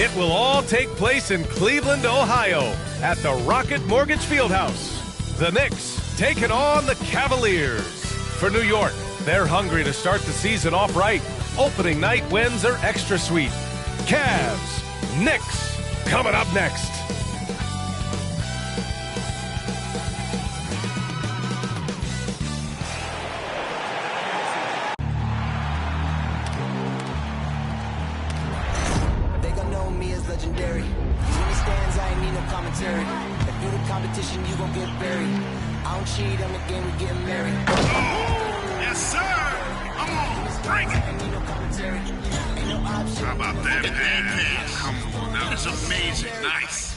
It will all take place in Cleveland, Ohio, at the Rocket Mortgage Fieldhouse. The Knicks taking on the Cavaliers. For New York, they're hungry to start the season off right. Opening night wins are extra sweet. Cavs, Knicks, coming up next. They gon' know me as legendary. When stands, I ain't need no commentary. If you the competition, you gon' get buried. I don't cheat, I'm the game, we getting married. Yes, sir! Come on, bring it! How about that pass? Come on, that was amazing. Nice.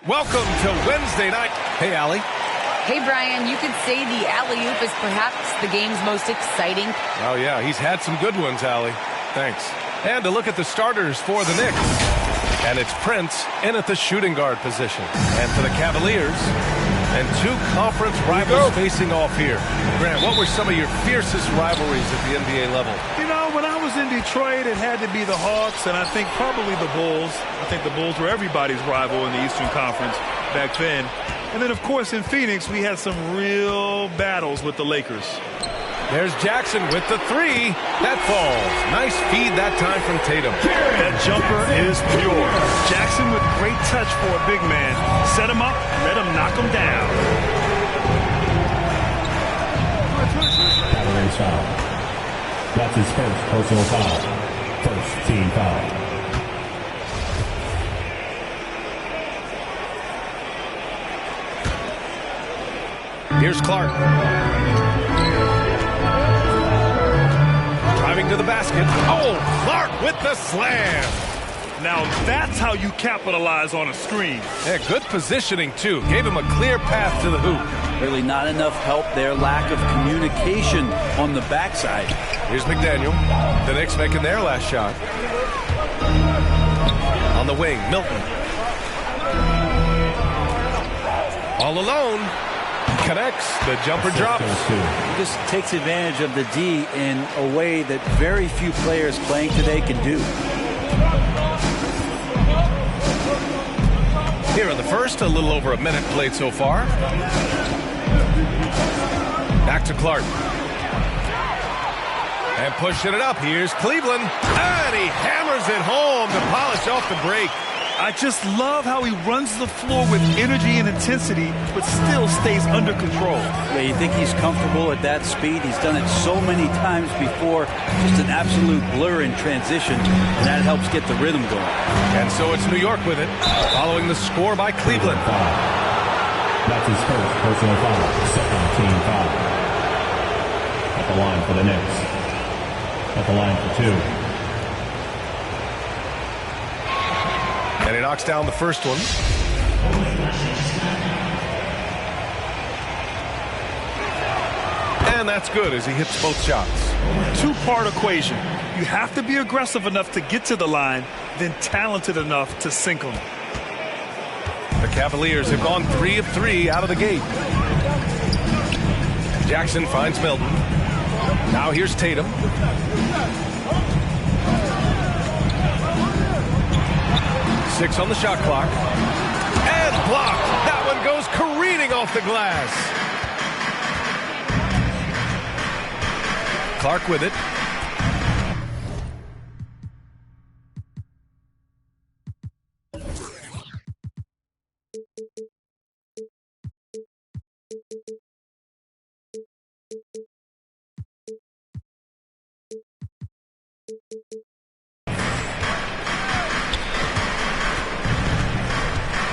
Welcome to Wednesday night. Hey, Allie. Hey, Brian, you could say the alley-oop is perhaps the game's most exciting. Oh, yeah, he's had some good ones, Allie. Thanks. And to look at the starters for the Knicks. And it's Prince in at the shooting guard position. And for the Cavaliers, and two conference rivals facing off here. Grant, what were some of your fiercest rivalries at the NBA level? You know, when I was in Detroit, it had to be the Hawks, and I think probably the Bulls. I think the Bulls were everybody's rival in the Eastern Conference back then. And then, of course, in Phoenix, we had some real battles with the Lakers. There's Jackson with the three. That falls. Nice feed that time from Tatum. That jumper is pure. Jackson with great touch for a big man. Set him up, let him knock him down. Cavaliers foul. That's his first personal foul. First team foul. Here's Clark. Driving to the basket. Oh, Clark with the slam. Now that's how you capitalize on a screen. Yeah, good positioning, too. Gave him a clear path to the hoop. Really not enough help there. Lack of communication on the backside. Here's McDaniel. The Knicks making their last shot. On the wing, Milton. All alone. Connects. The jumper drops. He just takes advantage of the D in a way that very few players playing today can do. Here in the first, a little over a minute played so far. Back to Clark. And pushing it up. Here's Cleveland. And he hammers it home to polish off the break. I just love how he runs the floor with energy and intensity, but still stays under control. Yeah, you think he's comfortable at that speed? He's done it so many times before. Just an absolute blur in transition, and that helps get the rhythm going. And so it's New York with it, following the score by Cleveland. That's his first personal foul. Second team foul. At the line for the Knicks. At the line for two. And he knocks down the first one. And that's good as he hits both shots. Two-part equation. You have to be aggressive enough to get to the line, then talented enough to sink them. The Cavaliers have gone 3 of 3 out of the gate. Jackson finds Milton. Now here's Tatum. Six on the shot clock. And blocked. That one goes careening off the glass. Clark with it.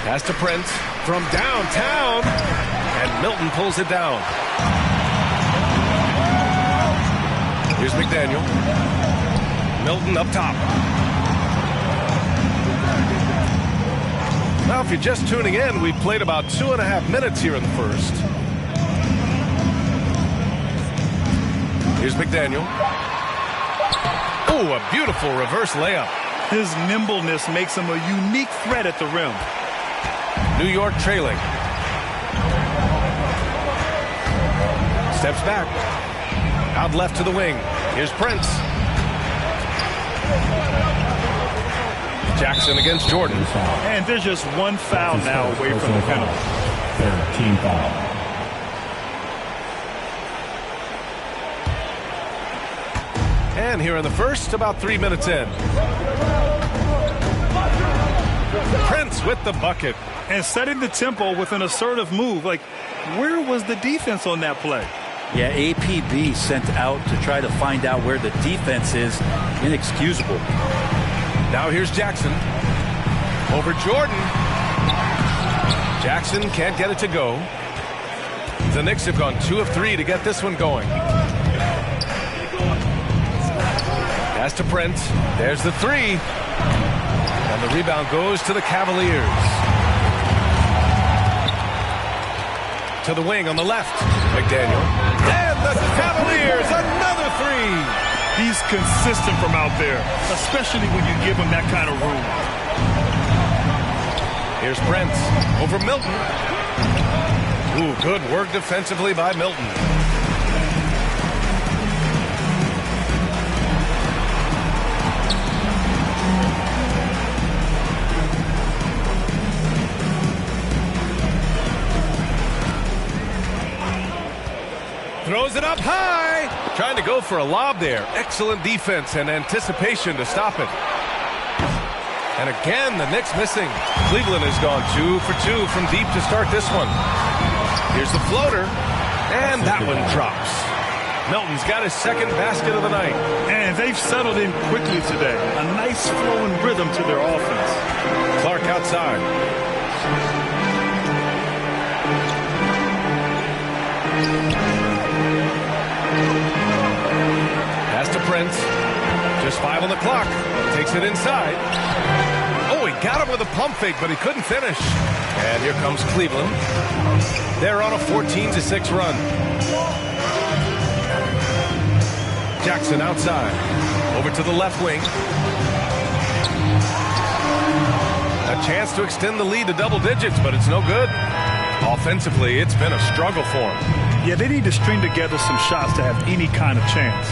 Pass to Prince from downtown, and Milton pulls it down. Here's McDaniel. Milton up top. Now, if you're just tuning in, we played about 2.5 minutes here in the first. Here's McDaniel. Oh, a beautiful reverse layup. His nimbleness makes him a unique threat at the rim. New York trailing. Steps back. Out left to the wing. Here's Prince. Jackson against Jordan. And there's just one foul now away from the penalty. Third team foul. And here in the first, about 3 minutes in. Prince with the bucket. And setting the tempo with an assertive move. Like, where was the defense on that play? Yeah, APB sent out to try to find out where the defense is. Inexcusable. Now here's Jackson. Over Jordan. Jackson can't get it to go. The Knicks have gone 2 of 3 to get this one going. Pass to Prince. There's the 3. And the rebound goes to the Cavaliers. To the wing on the left. McDaniel. And the Cavaliers, another 3. He's consistent from out there, especially when you give him that kind of room. Here's Prince over Milton. Ooh, good work defensively by Milton. Throws it up high. Trying to go for a lob there. Excellent defense and anticipation to stop it. And again, the Knicks missing. Cleveland has gone 2 for 2 from deep to start this one. Here's the floater. And that one drops. Milton's got his second basket of the night. And they've settled in quickly today. A nice flowing rhythm to their offense. Clark outside. Pass to Prince. Just 5 on the clock. Takes it inside. Oh, he got him with a pump fake, but he couldn't finish. And here comes Cleveland. They're on a 14-6 run. Jackson outside. Over to the left wing. A chance to extend the lead to double digits, but it's no good. Offensively, it's been a struggle for him. Yeah, they need to string together some shots to have any kind of chance.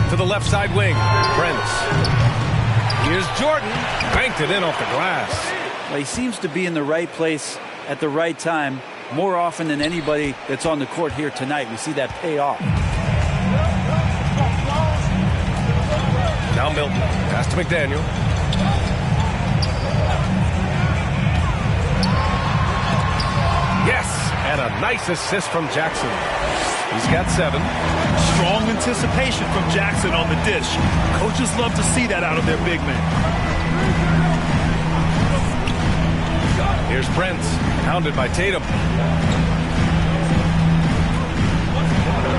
To the left side wing, Prince. Here's Jordan. Banked it in off the glass. Well, he seems to be in the right place at the right time more often than anybody that's on the court here tonight. We see that pay off. Now Milton. Pass to McDaniel. Yes, and a nice assist from Jackson. He's got 7. Strong anticipation from Jackson on the dish. Coaches love to see that out of their big men. Here's Prince, hounded by Tatum.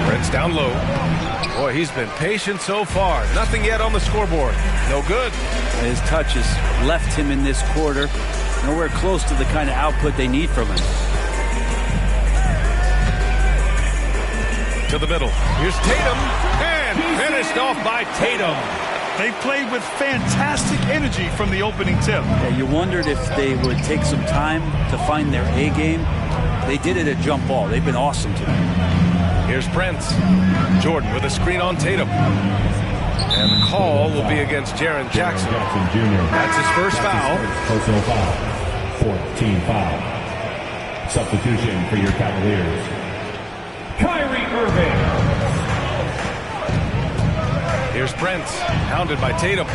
Prince down low. Boy, he's been patient so far. Nothing yet on the scoreboard. No good. His touch has left him in this quarter. Nowhere close to the kind of output they need from him. To the middle. Here's Tatum. And finished off by Tatum. They played with fantastic energy from the opening tip. Yeah, you wondered if they would take some time to find their A game. They did it at jump ball. They've been awesome tonight. Here's Prince. Jordan with a screen on Tatum. And the call will be against Jaren Jackson. That's his first foul. Personal foul. 14 foul. Substitution for your Cavaliers. Kyrie Irving. Here's Prince, hounded by Tatum.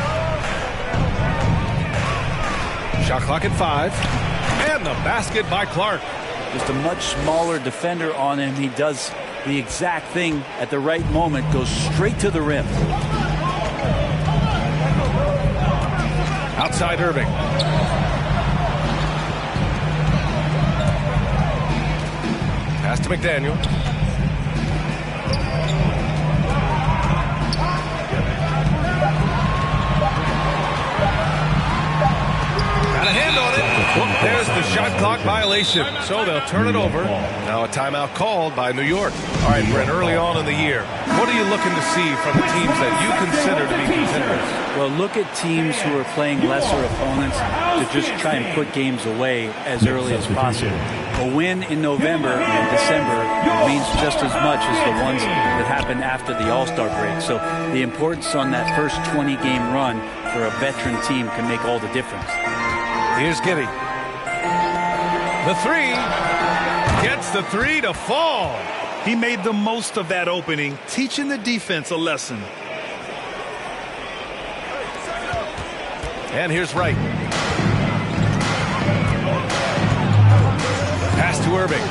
Shot clock at 5. And the basket by Clark. Just a much smaller defender on him. He does the exact thing at the right moment. Goes straight to the rim. Outside Irving. Pass to McDaniel. Got a hand on it. Well, there's the shot clock violation, so they'll turn it over. Now a timeout called by New York. All right, Brent, early on in the year, what are you looking to see from the teams that you consider to be contenders? Well, look at teams who are playing lesser opponents to just try and put games away as early as possible. A win in November and December means just as much as the ones that happen after the All-Star break. So the importance on that first 20-game run for a veteran team can make all the difference. Here's Giddey. The three. Gets the three to fall. He made the most of that opening, teaching the defense a lesson. And here's Wright. Pass to Irving.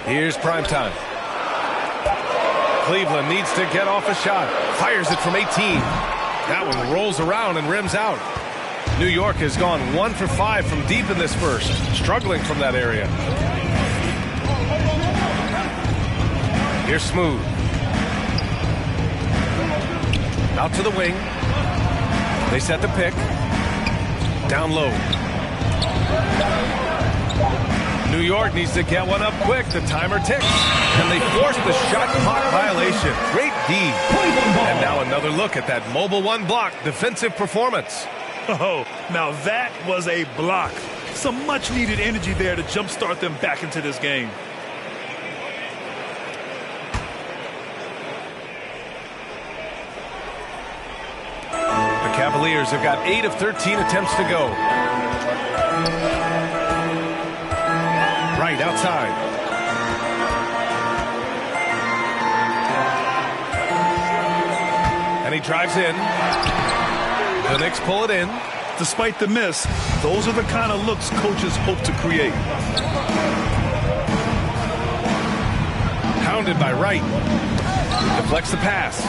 Here's primetime. Cleveland needs to get off a shot. Fires it from 18. That one rolls around and rims out. New York has gone 1 for 5 from deep in this first, struggling from that area. Here's Smooth. Out to the wing. They set the pick. Down low. New York needs to get one up quick. The timer ticks. And they force the shot clock violation. Great D. And now another look at that mobile one block defensive performance. Oh, now that was a block. Some much needed energy there to jumpstart them back into this game. The Cavaliers have got 8 of 13 attempts to go. Right outside. And he drives in. The Knicks pull it in. Despite the miss, those are the kind of looks coaches hope to create. Hounded by Wright. Deflects the pass.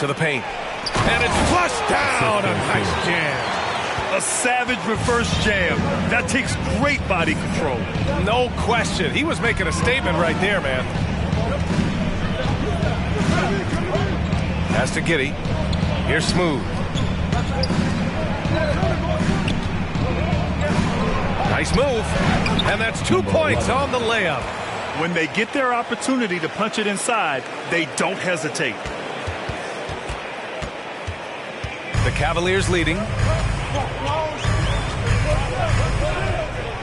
To the paint. And it's flushed down. A nice jam. A savage reverse jam. That takes great body control. No question. He was making a statement right there, man. Pass to Giddey. Here's Smooth. Nice move. And that's 2 points on the layup. When they get their opportunity to punch it inside, they don't hesitate. The Cavaliers leading.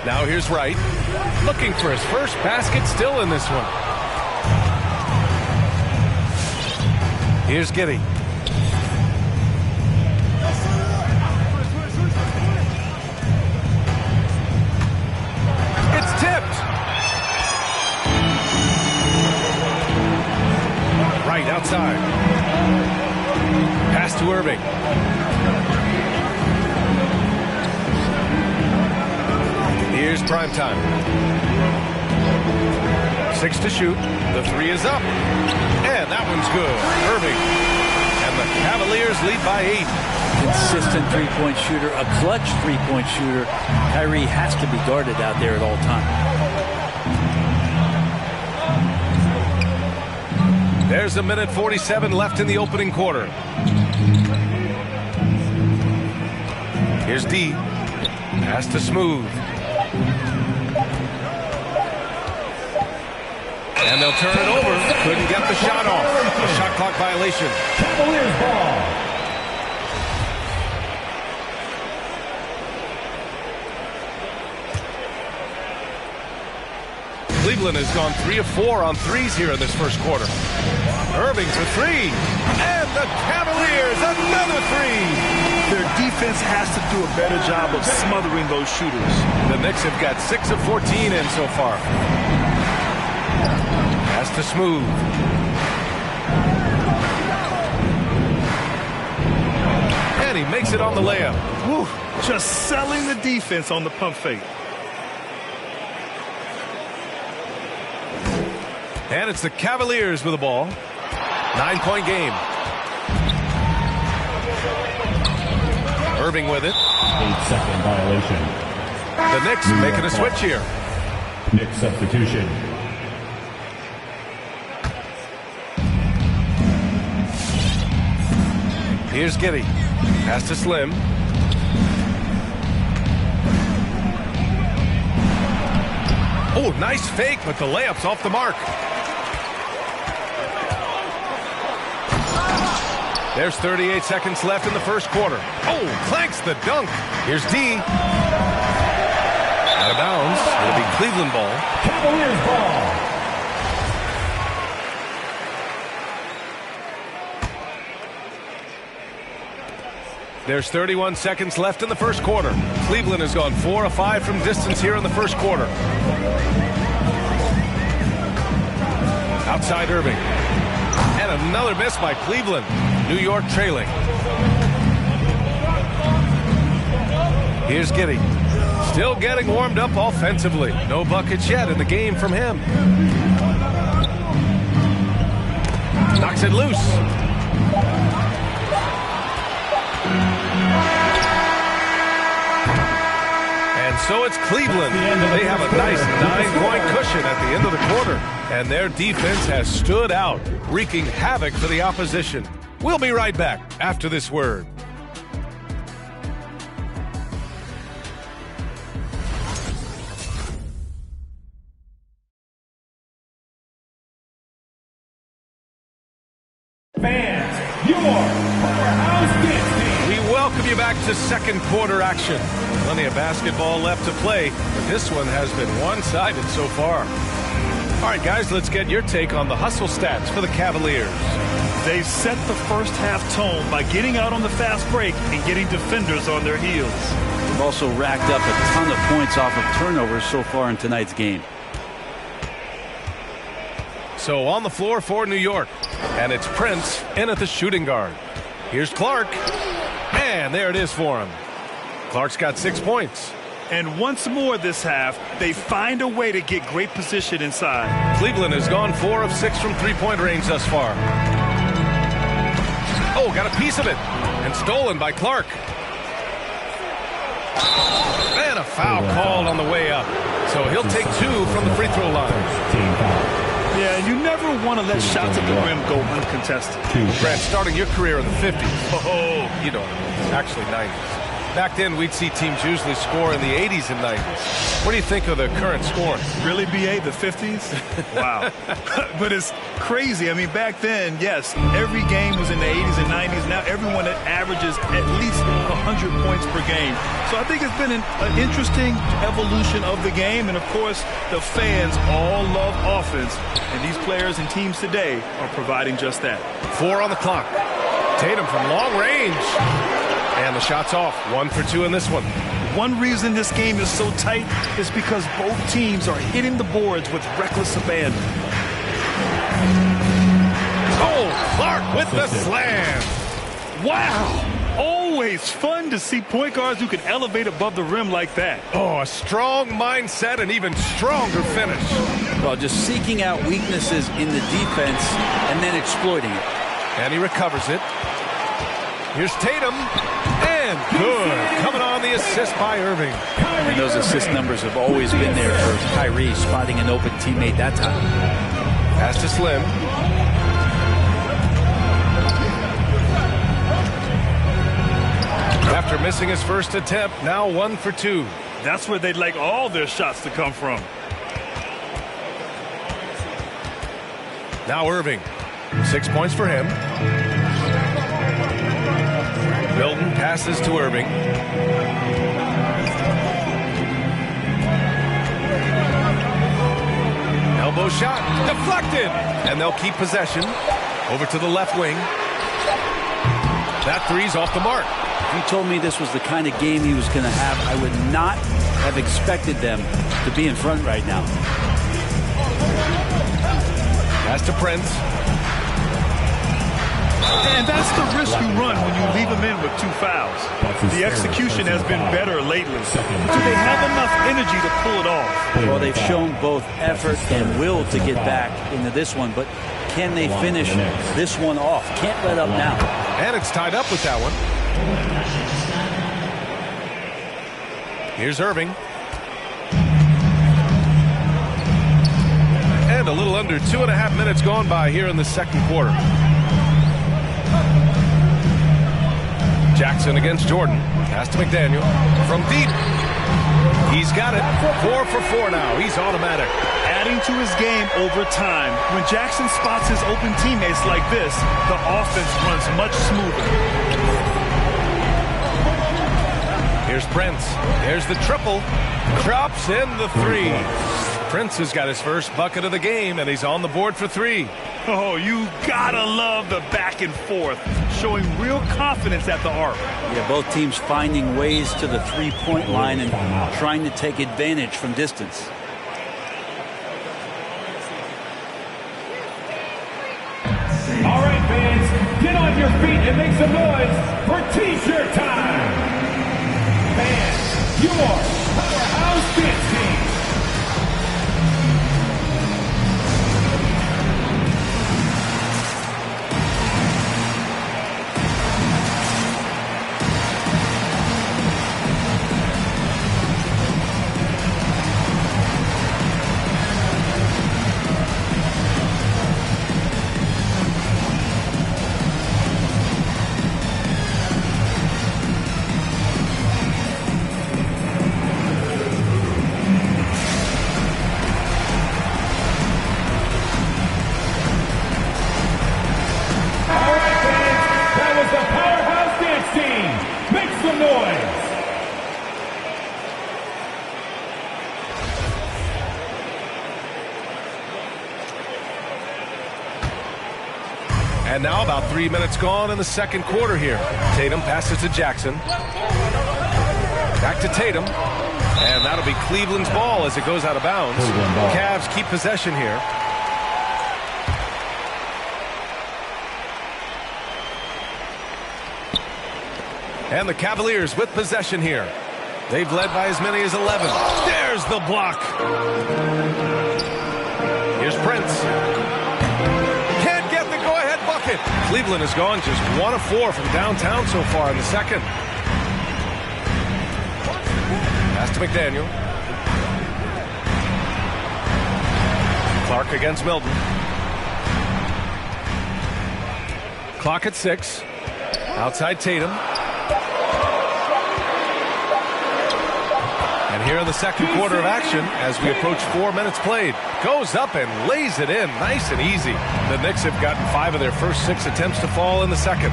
Now here's Wright. Looking for his first basket still in this one. Here's Giddey. It's tipped. Right outside. Pass to Irving. Here's primetime. 6 to shoot. The 3 is up. And that one's good. Irving. And the Cavaliers lead by 8. Consistent three-point shooter, a clutch three-point shooter. Kyrie has to be guarded out there at all times. There's a minute 47 left in the opening quarter. Here's D. Pass to Smooth. And they'll turn it over. Couldn't get the shot off. A shot clock violation. Cavaliers ball. Cleveland has gone 3 of 4 on threes here in this first quarter. Irving for 3. And the Cavaliers, another 3. Their defense has to do a better job of smothering those shooters. The Knicks have got 6 of 14 in so far. Pass to Smooth. And he makes it on the layup. Whew, just selling the defense on the pump fake. And it's the Cavaliers with the ball. 9-point game. Irving with it. 8-second violation. The Knicks making a switch here. Next substitution. Here's Giddy. Pass to Slim. Oh, nice fake, but the layup's off the mark. There's 38 seconds left in the first quarter. Oh, clanks the dunk. Here's D. Out of bounds. It'll be Cleveland ball. Cavaliers ball. There's 31 seconds left in the first quarter. Cleveland has gone 4 of 5 from distance here in the first quarter. Outside Irving. And another miss by Cleveland. New York trailing. Here's Giddy. Still getting warmed up offensively. No buckets yet in the game from him. Knocks it loose. And so it's Cleveland. They have a nice 9-point cushion at the end of the quarter. And their defense has stood out, wreaking havoc for the opposition. We'll be right back after this word. Fans, your powerhouse dance team. We welcome you back to second quarter action. Plenty of basketball left to play, but this one has been one-sided so far. All right, guys, let's get your take on the hustle stats for the Cavaliers. They set the first half tone by getting out on the fast break and getting defenders on their heels. They've also racked up a ton of points off of turnovers so far in tonight's game. So on the floor for New York, and it's Prince in at the shooting guard. Here's Clark, and there it is for him. Clark's got 6 points. And once more this half, they find a way to get great position inside. Cleveland has gone 4 of 6 from three-point range thus far. Oh, got a piece of it, and stolen by Clark. And a foul called on the way up. So he'll take 2 from the free throw line. Yeah, and you never want to let shots at the rim go uncontested. Brad, starting your career in the 50s. Oh, you know, actually 90s. Back then, we'd see teams usually score in the 80s and 90s. What do you think of the current scoring? Really, BA, the 50s? Wow. But it's crazy. I mean, back then, yes, every game was in the 80s and 90s. Now everyone averages at least 100 points per game. So I think it's been an interesting evolution of the game. And, of course, the fans all love offense. And these players and teams today are providing just that. 4 on the clock. Tatum from long range. And the shot's off. 1 for 2 in this one. One reason this game is so tight is because both teams are hitting the boards with reckless abandon. Oh, Clark with the slam. Wow. Always fun to see point guards who can elevate above the rim like that. Oh, a strong mindset and even stronger finish. Well, just seeking out weaknesses in the defense and then exploiting it. And he recovers it. Here's Tatum. And good. Coming on the assist by Irving. And those assist numbers have always been there for Kyrie, spotting an open teammate that time. Pass to Slim. After missing his first attempt, now 1 for 2. That's where they'd like all their shots to come from. Now Irving. 6 points for him. Milton passes to Irving. Elbow shot. Deflected. And they'll keep possession. Over to the left wing. That three's off the mark. If you told me this was the kind of game he was going to have, I would not have expected them to be in front right now. Pass to Prince. And that's the risk you run when you leave them in with 2 fouls. The execution has been better lately. Do they have enough energy to pull it off? Well, they've shown both effort and will to get back into this one, but can they finish this one off? Can't let up now. And it's tied up with that one. Here's Irving. And a little under 2.5 minutes gone by here in the second quarter. Jackson against Jordan. Pass to McDaniel. From deep. He's got it. 4 for 4 now. He's automatic. Adding to his game over time. When Jackson spots his open teammates like this, the offense runs much smoother. Here's Prince. There's the triple. Drops in the 3. Prince has got his first bucket of the game, and he's on the board for 3. Oh, you gotta love the back and forth, showing real confidence at the arc. Yeah, both teams finding ways to the three-point line and trying to take advantage from distance. All right, fans, get on your feet and make some noise for T-shirt time. Fans, your powerhouse dance team. And now about 3 minutes gone in the second quarter here. Tatum passes to Jackson. Back to Tatum. And that'll be Cleveland's ball as it goes out of bounds. Cavs keep possession here. And the Cavaliers with possession here. They've led by as many as 11. There's the block. Here's Prince. Cleveland has gone just 1 of 4 from downtown so far in the second. Pass to McDaniel. Clark against Milton. Clock at 6. Outside Tatum. And here in the second quarter of action, as we approach 4 minutes played, goes up and lays it in nice and easy. The Knicks have gotten 5 of their first 6 attempts to fall in the second.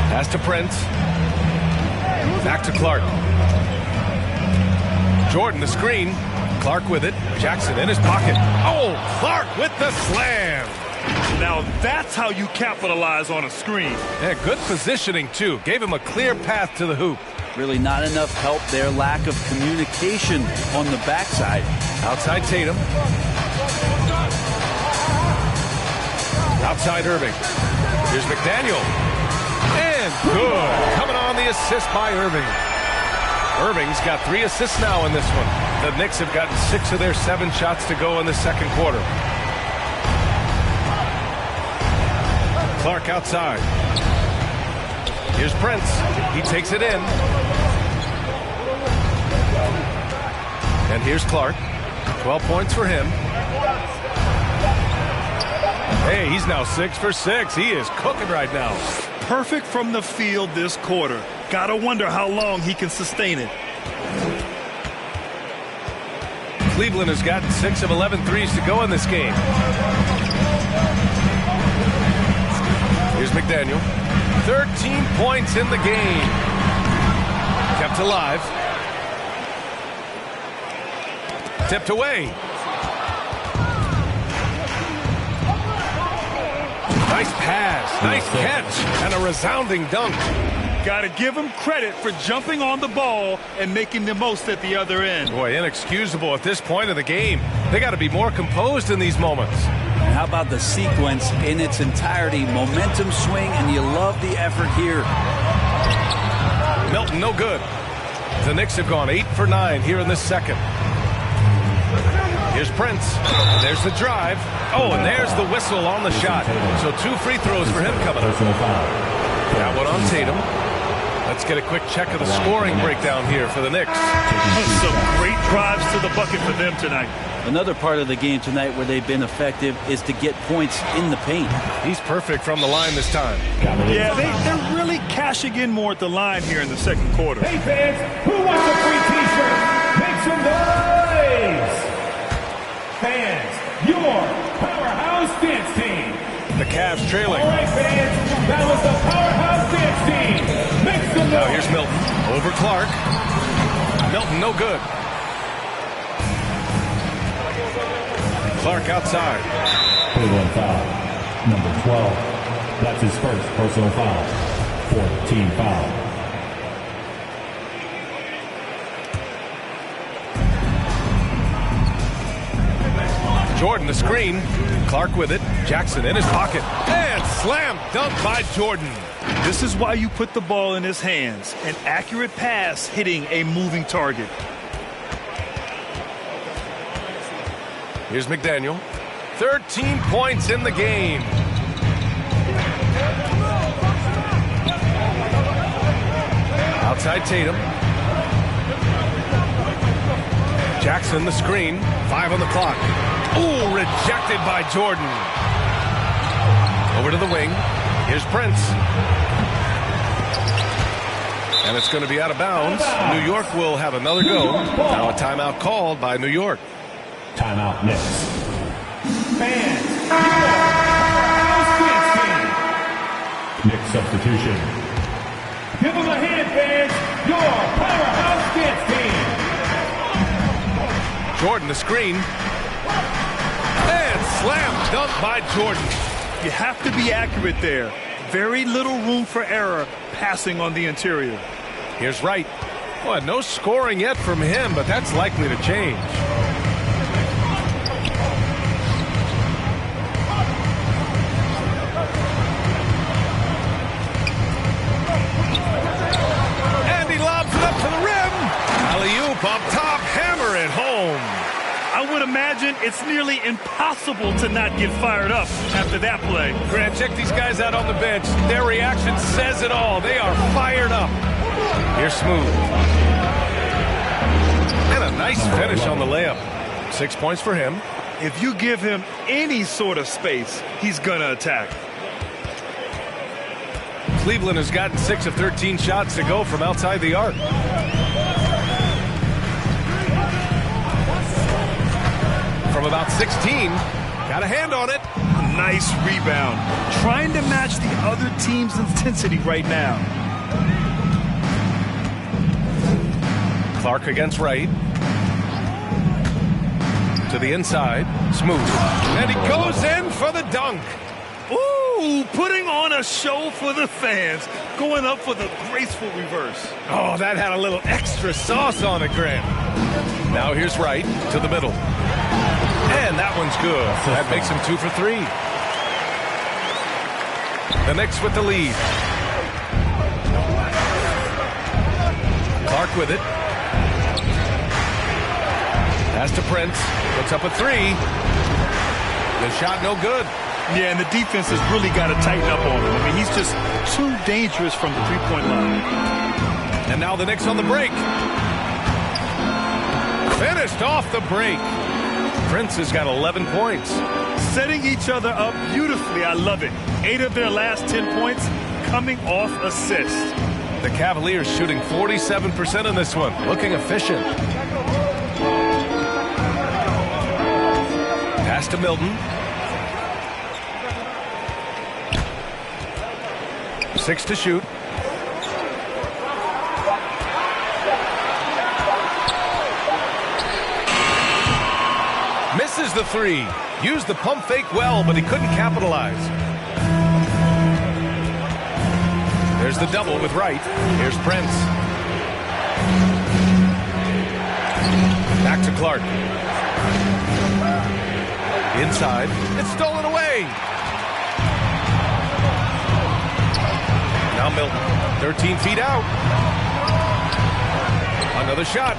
Pass to Prince. Back to Clark. Jordan the screen. Clark with it. Jackson in his pocket. Oh, Clark with the slam. Now that's how you capitalize on a screen. Yeah, good positioning too. Gave him a clear path to the hoop. Really not enough help there. Lack of communication on the backside. Outside Tatum. Outside Irving. Here's McDaniel. And good. Coming on the assist by Irving. Irving's got 3 assists now in this one. The Knicks have gotten 6 of their 7 shots to go in the second quarter. Clark outside. Here's Prince. He takes it in. And here's Clark. 12 points for him. Hey, he's now 6 for 6. He is cooking right now. Perfect from the field this quarter. Gotta wonder how long he can sustain it. Cleveland has gotten 6 of 11 threes to go in this game. Here's McDaniel. 13 points in the game. Kept alive. Tipped away. Nice pass, nice catch, and a resounding dunk. Got to give him credit for jumping on the ball and making the most at the other end. Boy, inexcusable at this point of the game. They got to be more composed in these moments. How about the sequence in its entirety? Momentum swing, and you love the effort here. Milton, no good. The Knicks have gone 8 for 9 here in this second. Here's Prince. And there's the drive. Oh, and there's the whistle on the shot. So 2 free throws for him coming up. That one on Tatum. Let's get a quick check of the scoring breakdown here for the Knicks. Some great drives to the bucket for them tonight. Another part of the game tonight where they've been effective is to get points in the paint. He's perfect from the line this time. Yeah, they're really cashing in more at the line here in the second quarter. Hey fans, who wants a free t-shirt? Make some noise! Fans, your powerhouse dance team. The Cavs trailing. All right, fans, that was the powerhouse dance team. Make some noise. Now here's Milton over Clark. Milton no good. Clark outside. Cleveland foul. Number 12. That's his first personal foul. Fourth team foul. Jordan the screen. Clark with it. Jackson in his pocket. And slam dunk by Jordan. This is why you put the ball in his hands. An accurate pass hitting a moving target. Here's McDaniel. 13 points in the game. Outside Tatum. Jackson the screen. 5 on the clock. Ooh, rejected by Jordan. Over to the wing. Here's Prince. And it's going to be out of bounds. New York will have another go. Now a timeout called by New York. Timeout Knicks. Fans, Knicks substitution. give them a hand, fans. Your powerhouse dance team. Jordan the screen. And slam dunk by Jordan. You have to be accurate there. Very little room for error passing on the interior. Here's Wright. Well, no scoring yet from him, but that's likely to change. And he lobs it up to the rim. Alley-oop up top, hammer it home. I would imagine it's nearly impossible to not get fired up after that play. Grant, check these guys out on the bench. Their reaction says it all. They are fired up. Here's Smooth. And a nice finish on the layup. 6 points for him. If you give him any sort of space, he's going to attack. Cleveland has gotten 6 of 13 shots to go from outside the arc. From about 16, got a hand on it. Nice rebound. Trying to match the other team's intensity right now. Clark against Wright. To the inside. Smooth. And he goes in for the dunk. Ooh, putting on a show for the fans. Going up for the graceful reverse. Oh, that had a little extra sauce on it, Grant. Now here's Wright to the middle. And that one's good. That makes him 2 for 3. The Knicks with the lead. Clark with it. Pass to Prince. Puts up a 3. The shot no good. Yeah, and the defense has really got to tighten up on him. I mean, he's just too dangerous from the three-point line. And now the Knicks on the break. Finished off the break. Prince has got 11 points. Setting each other up beautifully. I love it. 8 of their last 10 points coming off assists. The Cavaliers shooting 47% in this one. Looking efficient. Pass to Milton. 6 to shoot. Misses the 3. Used the pump fake well, but he couldn't capitalize. There's the double with Wright. Here's Prince. Back to Clark. Inside. It's stolen away. Now Milton. 13 feet out. Another shot.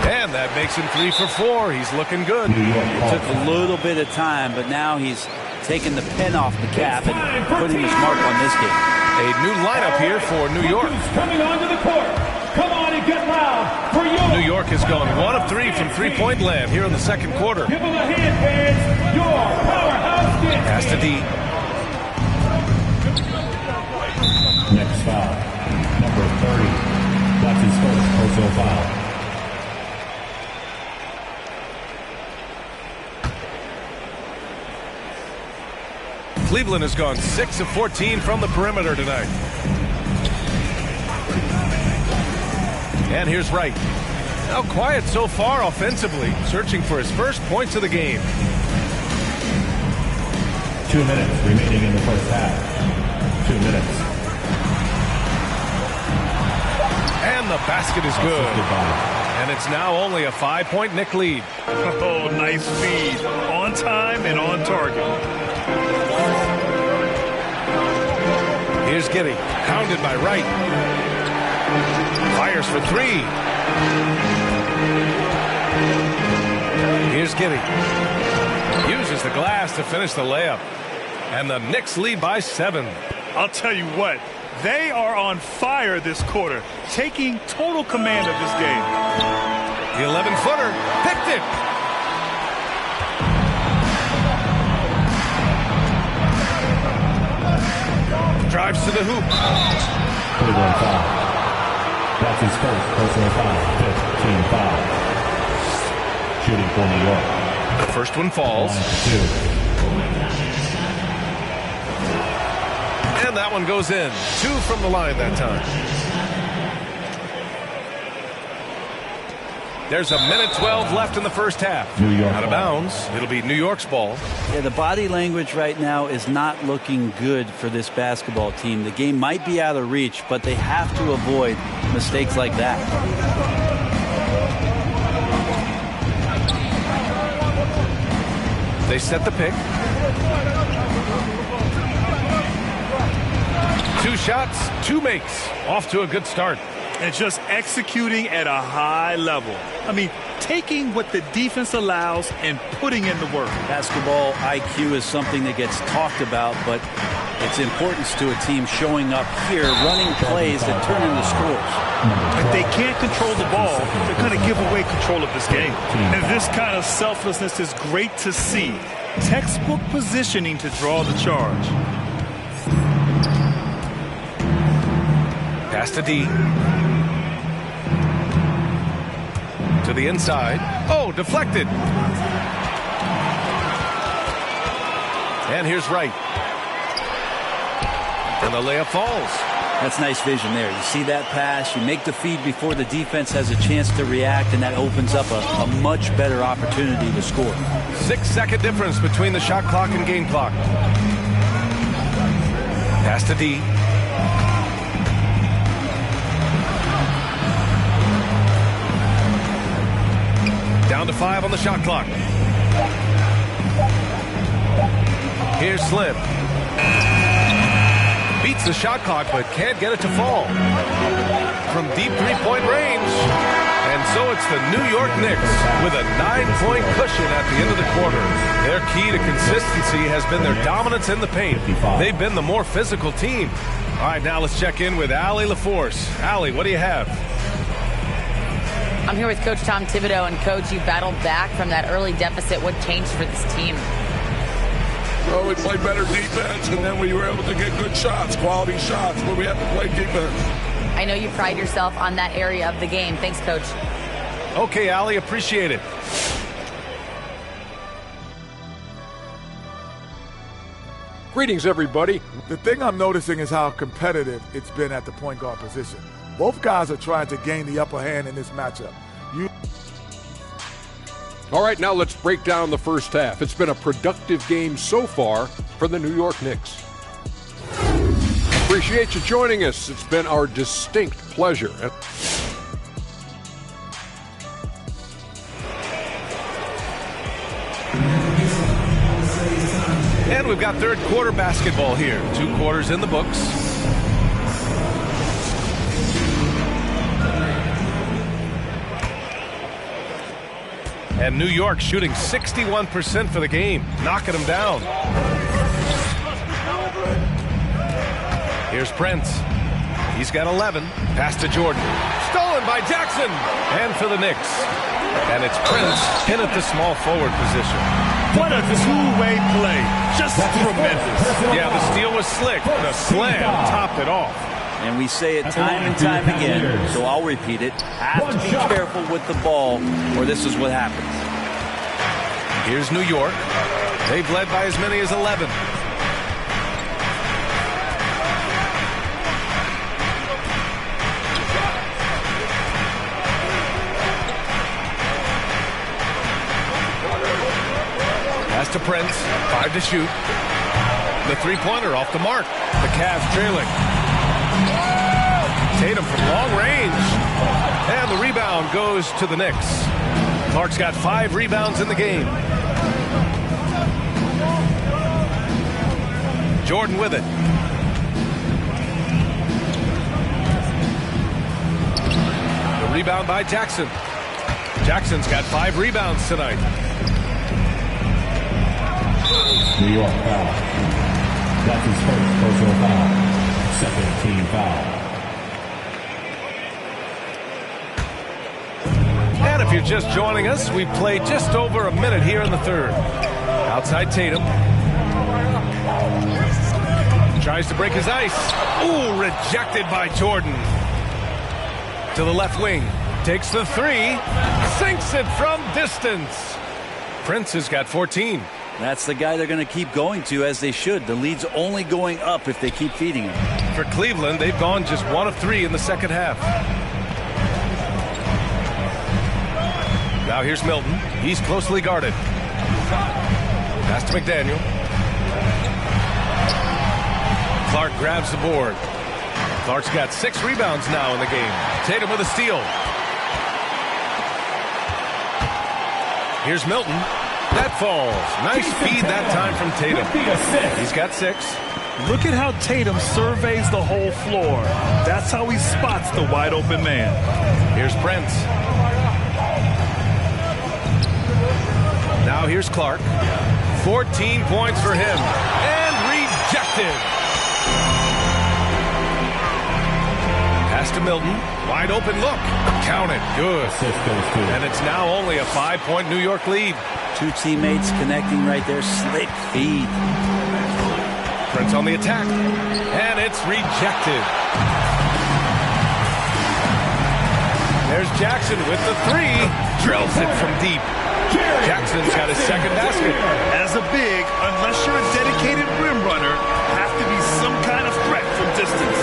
And that makes him 3 for 4. He's looking good. Took a little bit of time, but now he's taking the pen off the cap and putting his mark on this game. A new lineup here for New York. Coming onto the court. Come on and get loud for your New York York has gone 1 of 3 from three-point land here in the second quarter. Give them a hand, fans. Your powerhouse kids. Pass to D. Next foul, number 30. That's his first personal foul. Cleveland has gone 6 of 14 from the perimeter tonight. And here's Wright. Now quiet so far offensively, searching for his first points of the game. 2 minutes remaining in the first half. 2 minutes. And the basket is good. And it's now only a 5-point Knick lead. Oh, nice feed. On time and on target. Here's Giddey, pounded by Wright. Fires for 3. Here's Giddey. Uses the glass to finish the layup. And the Knicks lead by 7. I'll tell you what, they are on fire this quarter, taking total command of this game. The 11-footer picked it. Drives to the hoop. Cleveland foul. That's his first personal foul. 15 foul. Shooting for New York. The first one falls. 2. And that one goes in. 2 from the line that time. There's a minute 12 left in the first half. New York out of bounds. It'll be New York's ball. Yeah, the body language right now is not looking good for this basketball team. The game might be out of reach, but they have to avoid mistakes like that. They set the pick. 2 shots, 2 makes. Off to a good start. And just executing at a high level. I mean, taking what the defense allows and putting in the work. Basketball IQ is something that gets talked about, but its importance to a team showing up here, running plays that turn into scores. If they can't control the ball, they're going to give away control of this game. And this kind of selflessness is great to see. Textbook positioning to draw the charge. Pass to D. To the inside. Oh, deflected. And here's Wright. And the layup falls. That's nice vision there. You see that pass, you make the feed before the defense has a chance to react, and that opens up a much better opportunity to score. 6-second difference between the shot clock and game clock. Pass to D. Down to 5 on the shot clock. Here's Slim. Beats the shot clock, but can't get it to fall. From deep three-point range. And so it's the New York Knicks with a 9-point cushion at the end of the quarter. Their key to consistency has been their dominance in the paint. They've been the more physical team. All right, now let's check in with Allie LaForce. Allie, what do you have? I'm here with Coach Tom Thibodeau, and Coach, you battled back from that early deficit. What changed for this team? Well, we played better defense, and then we were able to get good shots, quality shots, but we had to play defense. I know you pride yourself on that area of the game. Thanks, Coach. Okay, Allie, appreciate it. Greetings, everybody. The thing I'm noticing is how competitive it's been at the point guard position. Both guys are trying to gain the upper hand in this matchup. All right, now let's break down the first half. It's been a productive game so far for the New York Knicks. Appreciate you joining us. It's been our distinct pleasure. And we've got third quarter basketball here. 2 quarters in the books. And New York shooting 61% for the game, knocking them down. Here's Prince. He's got 11. Pass to Jordan. Stolen by Jackson. And for the Knicks. And it's Prince in at the small forward position. What a two-way play. Just tremendous. Yeah, the steal was slick. The slam topped it off. And we say it time and time again, so I'll repeat it. Have to be careful with the ball, or this is what happens. Here's New York. They've led by as many as 11. Pass to Prince. 5 to shoot. The three-pointer off the mark. The Cavs trailing. Tatum from long range. And the rebound goes to the Knicks. Clark's got 5 rebounds in the game. Jordan with it. The rebound by Jackson. Jackson's got 5 rebounds tonight. New York foul. That's his first personal foul. Second team foul. And if you're just joining us, we've played just over a minute here in the third. Outside Tatum. Tries to break his ice. Ooh, rejected by Jordan. To the left wing. Takes the three. Sinks it from distance. Prince has got 14. That's the guy they're going to keep going to, as they should. The lead's only going up if they keep feeding him. For Cleveland, they've gone just 1 of 3 in the second half. Now here's Milton. He's closely guarded. Pass to McDaniel. Clark grabs the board. Clark's got 6 rebounds now in the game. Tatum with a steal. Here's Milton. That falls. Nice feed that time from Tatum. He's got 6. Look at how Tatum surveys the whole floor. That's how he spots the wide open man. Here's Prince. Now here's Clark. 14 points for him. And rejected. Pass to Milton. Wide open look. Count it. Good. And it's now only a 5-point New York lead. 2 teammates connecting right there. Slick feed. Prince on the attack. And it's rejected. There's Jackson with the 3. Drills it from deep. Jackson's got his second basket. As a big, unless you're a dedicated rim runner, have to be some kind of threat from distance.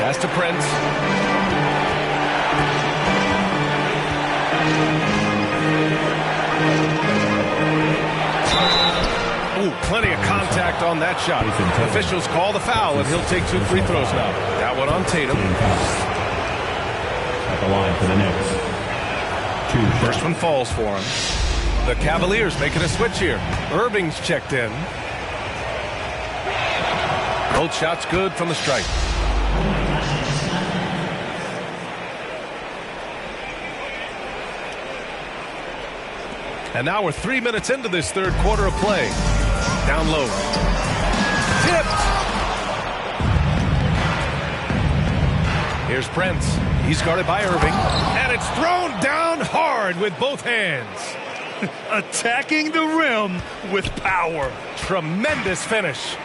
Pass to Prince. Ooh, plenty of contact on that shot. Officials call the foul, and he'll take 2 free throws now. That one on Tatum. At the line for the Knicks. First one falls for him. The Cavaliers making a switch here. Irving's checked in. Both shots good from the stripe. And now we're 3 minutes into this third quarter of play. Down low. Tipped. Here's Prince. He's guarded by Irving. And it's thrown down hard with both hands. Attacking the rim with power. Tremendous finish.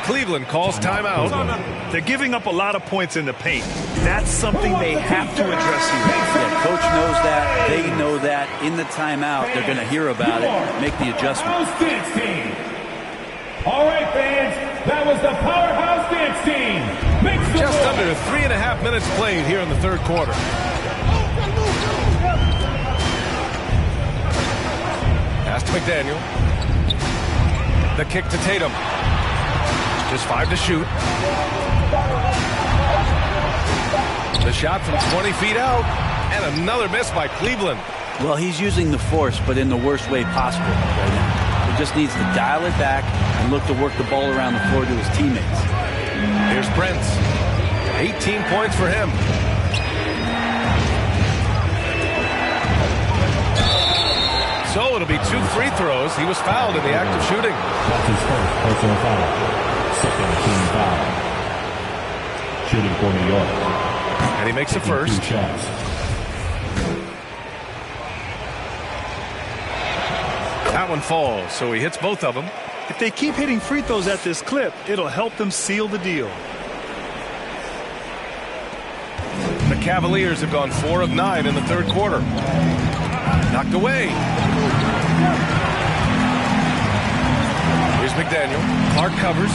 Cleveland calls timeout. They're giving up a lot of points in the paint. That's something they have to address here. Yeah, coach knows that. They know that. In the timeout, they're going to hear about it, make the adjustment. Dance team. All right, fans, that was the Powerhouse Dance Team. Just under 3.5 minutes played here in the third quarter. Pass to McDaniel. The kick to Tatum. Just 5 to shoot. The shot from 20 feet out. And another miss by Cleveland. Well, he's using the force, but in the worst way possible right now. He just needs to dial it back and look to work the ball around the floor to his teammates. Here's Prince. 18 points for him. So So it'll be 2 free throws. He was fouled in the act of shooting. That's his first personal foul. Second team foul. Shooting for New York. And he makes the first. 2 shots. That one falls, so he hits both of them. If they keep hitting free throws at this clip, it'll help them seal the deal. The Cavaliers have gone 4 of 9 in the third quarter. Knocked away. Here's McDaniel. Clark covers.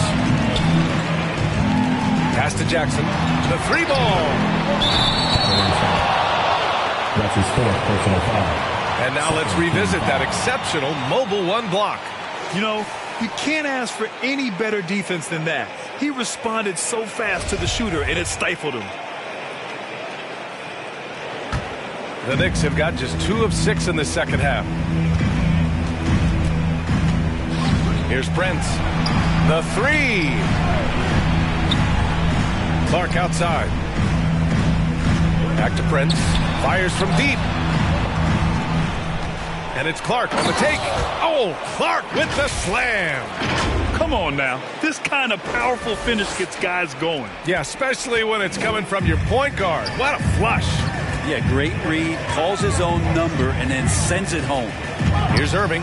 Pass to Jackson. The 3-ball. That's his fourth personal foul. And now let's revisit that exceptional mobile 1 block. You know, you can't ask for any better defense than that. He responded so fast to the shooter, and it stifled him. The Knicks have got just 2 of 6 in the second half. Here's Prince. The 3. Clark outside. Back to Prince. Fires from deep. And it's Clark on the take. Oh, Clark with the slam. Come on now. This kind of powerful finish gets guys going. Yeah, especially when it's coming from your point guard. What a flush. Yeah, great read. Calls his own number and then sends it home. Here's Irving.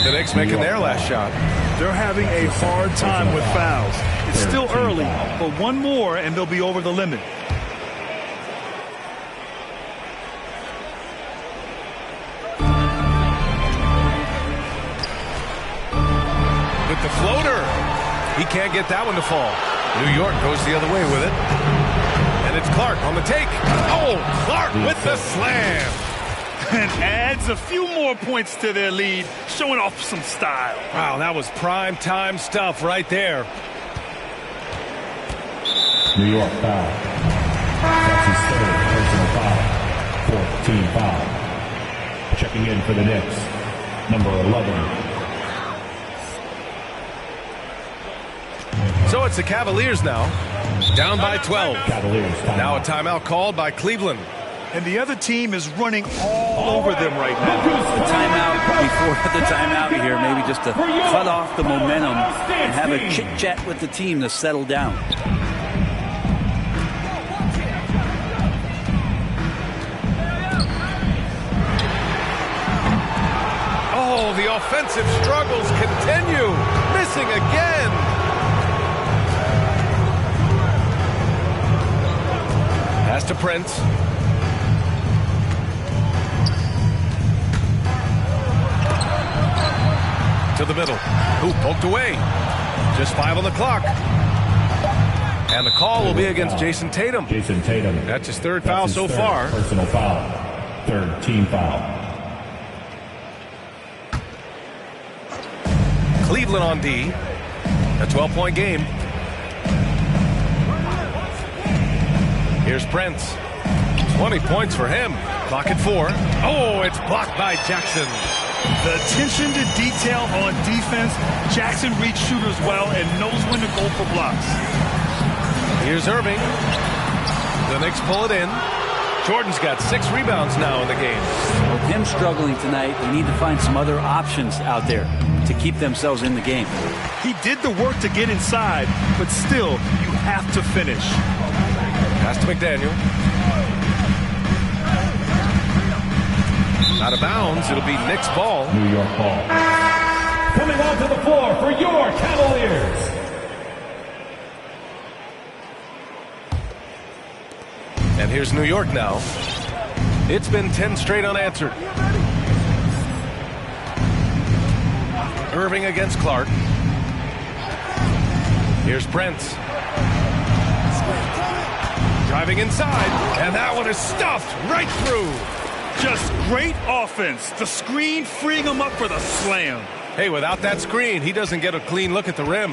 The Knicks making their last shot. They're having a hard time with fouls. It's still early, but one more and they'll be over the limit. With the floater. He can't get that one to fall. New York goes the other way with it. And it's Clark on the take. Oh, Clark with the slam. And adds a few more points to their lead, showing off some style. Wow, that was prime time stuff right there. New York foul. That's his third personal foul. Fourth team foul. Checking in for the Knicks, number 11. So it's the Cavaliers now, down by 12. Cavaliers timeout. Now a timeout called by Cleveland. And the other team is running all over them right now. The timeout before the timeout here, maybe just to cut off the momentum and have a chit-chat with the team to settle down. Oh, the offensive struggles continue. Missing again. Pass to Prince. To the middle. Hoop poked away. Just 5 on the clock. And the call will be against Jason Tatum. Jason Tatum. That's his third foul so far. Personal foul. Third team foul. Cleveland on D. A 12-point game. Here's Prince. 20 points for him. Clock at 4. Oh, it's blocked by Jackson. The attention to detail on defense. Jackson reads shooters well and knows when to go for blocks. Here's Irving. The Knicks pull it in. Jordan's got 6 rebounds now in the game. With him struggling tonight, they need to find some other options out there to keep themselves in the game. He did the work to get inside, but still, you have to finish. Pass to McDaniel. Out of bounds. It'll be Knicks ball. New York ball. Coming onto the floor for your Cavaliers. And here's New York now. It's been 10 straight unanswered. Irving against Clark. Here's Prince. Driving inside, and that one is stuffed right through. Just great offense. The screen freeing him up for the slam. Hey, without that screen, he doesn't get a clean look at the rim.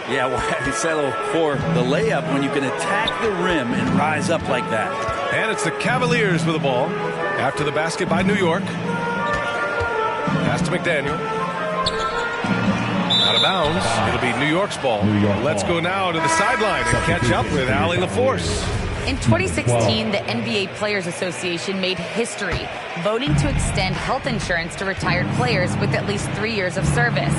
Yeah, why well, settle for the layup when you can attack the rim and rise up like that? And it's the Cavaliers with the ball. After the basket by New York. Pass to McDaniel. Out of bounds. It'll be New York's ball. New York Let's ball. go now to the sideline and catch up with Allie LaForce. In 2016, the NBA Players Association made history, voting to extend health insurance to retired players with at least 3 years of service.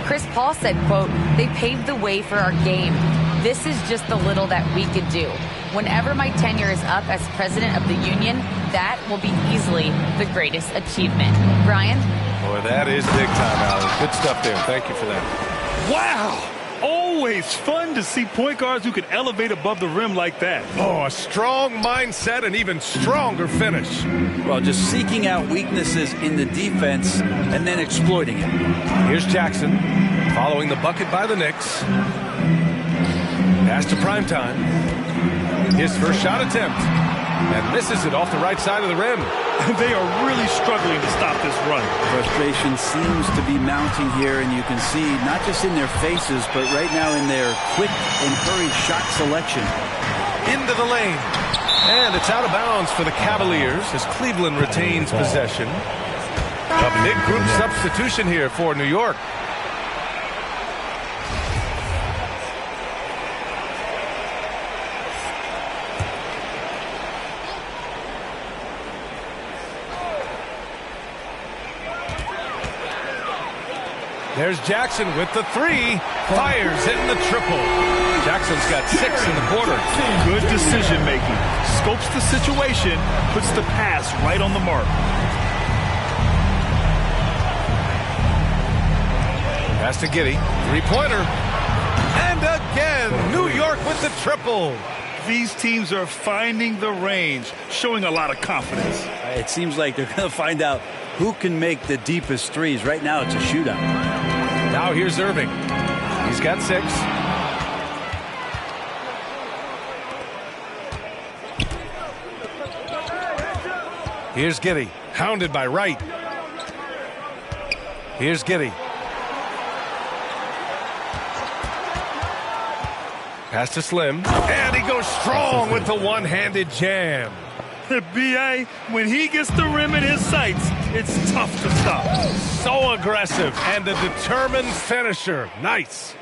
Chris Paul said, quote, "They paved the way for our game. This is just the little that we could do. Whenever my tenure is up as president of the union, that will be easily the greatest achievement." Brian? Boy, that is big time, Alan. Good stuff there. Thank you for that. Wow! Always fun to see point guards who can elevate above the rim like that. Oh, a strong mindset and even stronger finish. Well, just seeking out weaknesses in the defense and then exploiting it. Here's Jackson following the bucket by the Knicks. Pass to Primetime. His first shot attempt. And misses it off the right side of the rim. They are really struggling to stop this run. Frustration seems to be mounting here, and you can see not just in their faces, but right now in their quick and hurried shot selection. Into the lane. And it's out of bounds for the Cavaliers as Cleveland retains possession. A big group substitution here for New York. There's Jackson with the three. Fires hitting the triple. Jackson's got 6 in the quarter. Good decision making. Scopes the situation, puts the pass right on the mark. Pass to Giddey. Three-pointer. And again, New York with the triple. These teams are finding the range, showing a lot of confidence. It seems like they're going to find out who can make the deepest threes. Right now, it's a shootout. Now here's Irving. He's got 6. Here's Giddey, hounded by Wright. Here's Giddey. Pass to Slim. And he goes strong with the one-handed jam. B.A., when he gets the rim in his sights, it's tough to stop. So aggressive and a determined finisher. Nice.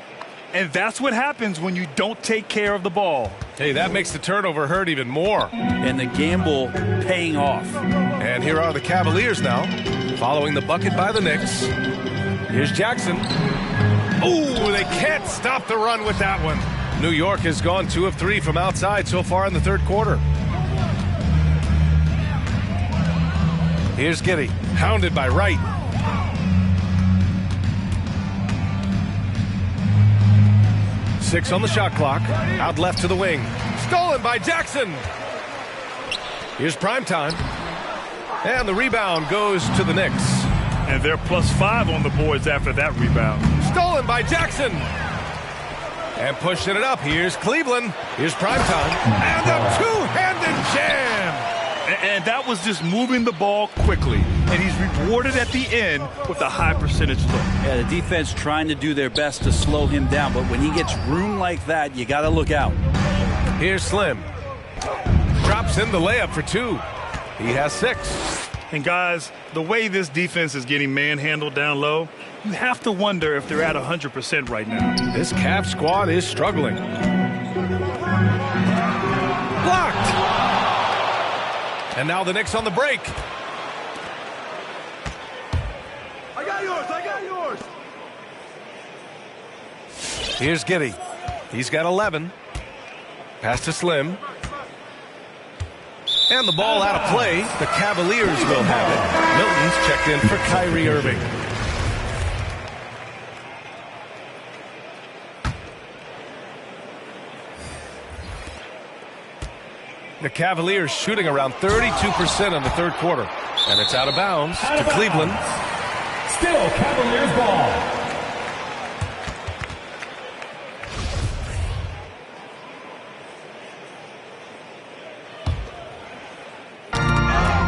And that's what happens when you don't take care of the ball. Hey, that makes the turnover hurt even more. And the gamble paying off. And here are the Cavaliers now, following the bucket by the Knicks. Here's Jackson. Ooh, they can't stop the run with that one. New York has gone 2 of 3 from outside so far in the third quarter. Here's Giddey, hounded by Wright. Six on the shot clock. Out left to the wing. Stolen by Jackson. Here's Primetime. And the rebound goes to the Knicks. And they're +5 on the boards after that rebound. Stolen by Jackson. And pushing it up. Here's Cleveland. Here's Primetime. And a two-handed jam. And that was just moving the ball quickly. And he's rewarded at the end with a high percentage look. Yeah, the defense trying to do their best to slow him down. But when he gets room like that, you got to look out. Here's Slim. Drops in the layup for 2. He has 6. And guys, the way this defense is getting manhandled down low, you have to wonder if they're at 100% right now. This Cavs squad is struggling. Blocked. And now the Knicks on the break. I got yours. I got yours. Here's Giddey. He's got 11. Pass to Slim. And the ball out of play. The Cavaliers will have it. Milton's checked in for Kyrie Irving. The Cavaliers shooting around 32% in the third quarter. And it's out of bounds to Cleveland. Still Cavaliers ball.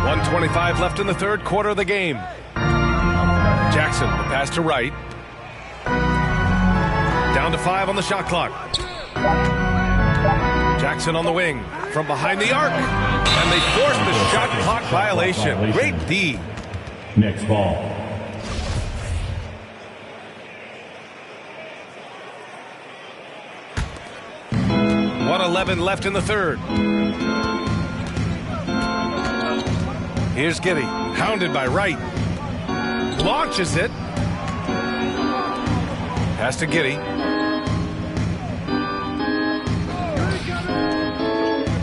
.125 left in the third quarter of the game. Jackson, the pass to Wright. Down to 5 on the shot clock. Jackson on the wing from behind the arc. And they force the shot clock violation. Great D. Next ball. 1:11 left in the third. Here's Giddey, hounded by Wright. Launches it. Pass to Giddey.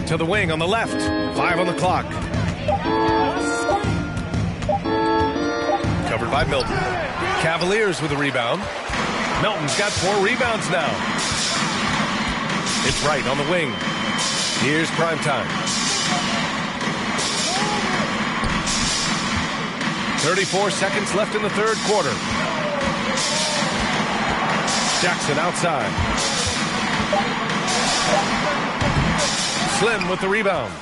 To the wing on the left. 5 on the clock. Covered by Milton. Cavaliers with a rebound. Milton's got 4 rebounds now. It's Wright on the wing. Here's Primetime. 34 seconds left in the third quarter. Jackson outside. Slim with the rebound.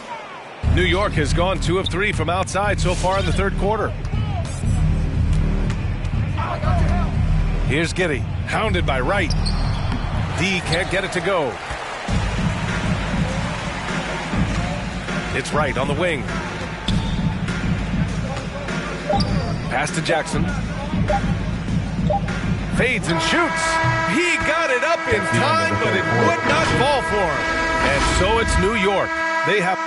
New York has gone 2 of 3 from outside so far in the third quarter. Here's Giddey, hounded by Wright. D can't get it to go. It's Wright on the wing. Pass to Jackson. Fades and shoots. He got it up in time, but it would not fall for him. And so it's New York. They have...